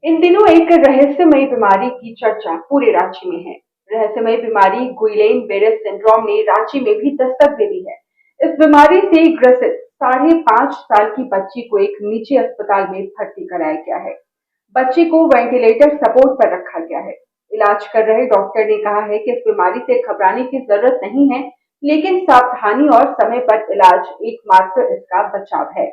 इन दिनों एक रहस्यमयी बीमारी की चर्चा पूरे रांची में है। रहस्यमयी बीमारी गुइलेन बेरे सिंड्रोम ने रांची में भी दस्तक दे दी है। इस बीमारी से ग्रसित 5.5 साल की बच्ची को एक निजी अस्पताल में भर्ती कराया गया है। बच्ची को वेंटिलेटर सपोर्ट पर रखा गया है। इलाज कर रहे डॉक्टर ने कहा है कि इस बीमारी से घबराने की जरूरत नहीं है, लेकिन सावधानी और समय पर इलाज एकमात्र इसका बचाव है।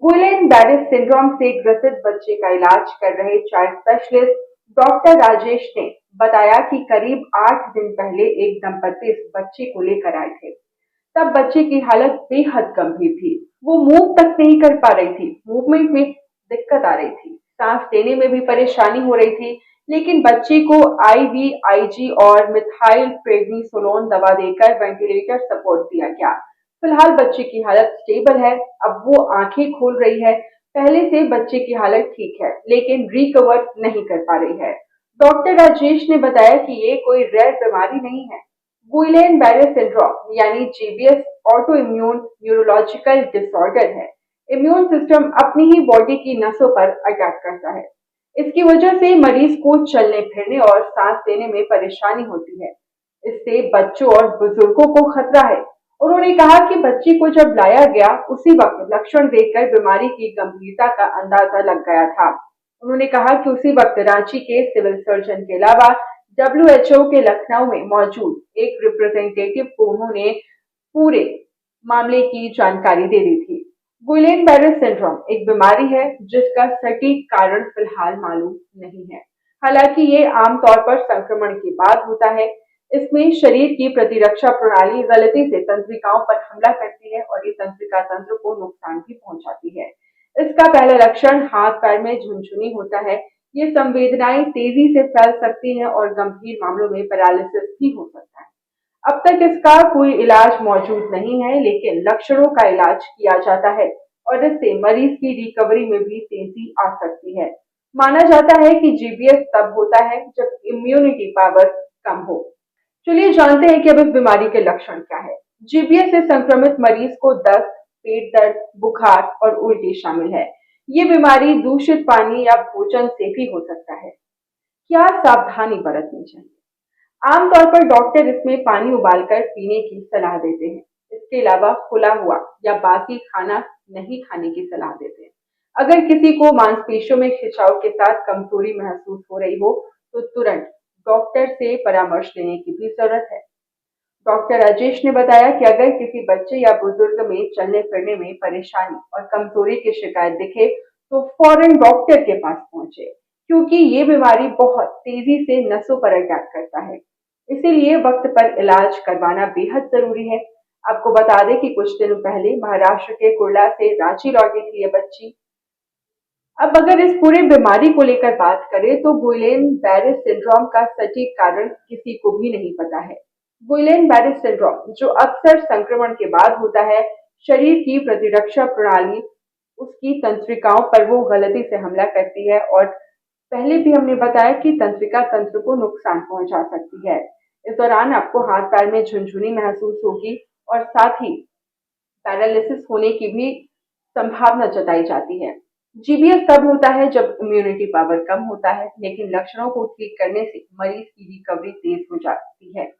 गुइलेन बेरे सिंड्रोम से ग्रसित बच्चे का इलाज कर रहे चाइल्ड स्पेशलिस्ट डॉक्टर राजेश ने बताया कि करीब 8 दिन पहले एक दंपति इस बच्चे को लेकर आए थे। तब बच्चे की हालत बेहद गंभीर थी। वो मूव तक नहीं कर पा रही थी, मूवमेंट में दिक्कत आ रही थी, सांस लेने में भी परेशानी हो रही थी। लेकिन बच्चे को आईवीआईजी और मिथाइल प्रेडनिसोलोन दवा देकर वेंटिलेटर सपोर्ट दिया गया। फिलहाल बच्चे की हालत स्टेबल है। अब वो आंखें खोल रही है। पहले से बच्चे की हालत ठीक है, लेकिन रिकवर नहीं कर पा रही है। डॉक्टर राजेश ने बताया कि ये कोई रेयर बीमारी नहीं है। गुइलेन बेरे सिंड्रोम यानी GBS auto immune neurological disorder है। इम्यून सिस्टम अपनी ही बॉडी की नसों पर अटैक करता है। इसकी वजह से मरीज को चलने फिरने और सांस लेने में परेशानी होती है। इससे बच्चों और बुजुर्गों को खतरा है। उन्होंने कहा कि बच्ची को जब लाया गया उसी वक्त लक्षण देखकर बीमारी की गंभीरता का अंदाजा लग गया था। उन्होंने कहा कि उसी वक्त रांची के सिविल सर्जन के अलावा डब्ल्यूएचओ के लखनऊ में मौजूद एक रिप्रेजेंटेटिव को उन्होंने पूरे मामले की जानकारी दे दी थी। गुइलेन बेरे सिंड्रोम एक बीमारी है जिसका सटीक कारण फिलहाल मालूम नहीं है। हालांकि ये आमतौर पर संक्रमण के बाद होता है। इसमें शरीर की प्रतिरक्षा प्रणाली गलती से तंत्रिकाओं पर हमला करती है और ये तंत्रिका तंत्र को नुकसान भी पहुंचाती है। इसका पहला लक्षण हाथ पैर में झुनझुनी होता है। ये संवेदनाएं तेजी से फैल सकती हैं और गंभीर मामलों में पैरालिसिस भी हो सकता है। अब तक इसका कोई इलाज मौजूद नहीं है, लेकिन लक्षणों का इलाज किया जाता है और इससे मरीज की रिकवरी में भी तेजी आ सकती है। माना जाता है कि जीबीएस तब होता है जब इम्यूनिटी पावर कम हो। चलिए जानते हैं कि अब इस बीमारी के लक्षण क्या है। जीबीएस से संक्रमित मरीज को दस्त, पेट दर्द, बुखार और उल्टी शामिल है। ये बीमारी दूषित पानी या भोजन से भी हो सकता है। क्या सावधानी बरतनी चाहिए? आमतौर पर डॉक्टर इसमें पानी उबालकर पीने की सलाह देते हैं। इसके अलावा खुला हुआ या बासी खाना नहीं खाने की सलाह देते हैं। अगर किसी को मांसपेशियों में खिंचाव के साथ कमजोरी महसूस हो रही हो, तो तुरंत डॉक्टर से परामर्श लेने की भी जरूरत है। डॉक्टर राजेश ने बताया कि अगर किसी बच्चे या बुजुर्ग में चलने फिरने में परेशानी और कमजोरी की शिकायत दिखे, तो फौरन डॉक्टर के पास पहुंचे, क्योंकि ये बीमारी बहुत तेजी से नसों पर अटैक करता है। इसीलिए वक्त पर इलाज करवाना बेहद जरूरी है। आपको बता दें कि कुछ दिनों पहले महाराष्ट्र के कुर्ला से रांची लौटी थी ये बच्ची। अब अगर इस पूरे बीमारी को लेकर बात करें, तो गुइलेन बेरे सिंड्रोम का सटीक कारण किसी को भी नहीं पता है। गुइलेन बेरे सिंड्रोम, जो अक्सर संक्रमण के बाद होता है, शरीर की प्रतिरक्षा प्रणाली, उसकी तंत्रिकाओं पर वो गलती से हमला करती है और पहले भी हमने बताया कि तंत्रिका तंत्र को नुकसान पहुंचा सकती है। इस दौरान आपको हाथ पैर में झुनझुनी महसूस होगी और साथ ही पैरालिसिस होने की भी संभावना जताई जाती है। जीबीएस तब होता है जब इम्यूनिटी पावर कम होता है, लेकिन लक्षणों को ठीक करने से मरीज की रिकवरी तेज हो जाती है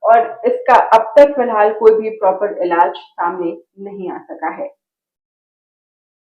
और इसका अब तक फिलहाल कोई भी प्रॉपर इलाज सामने नहीं आ सका है।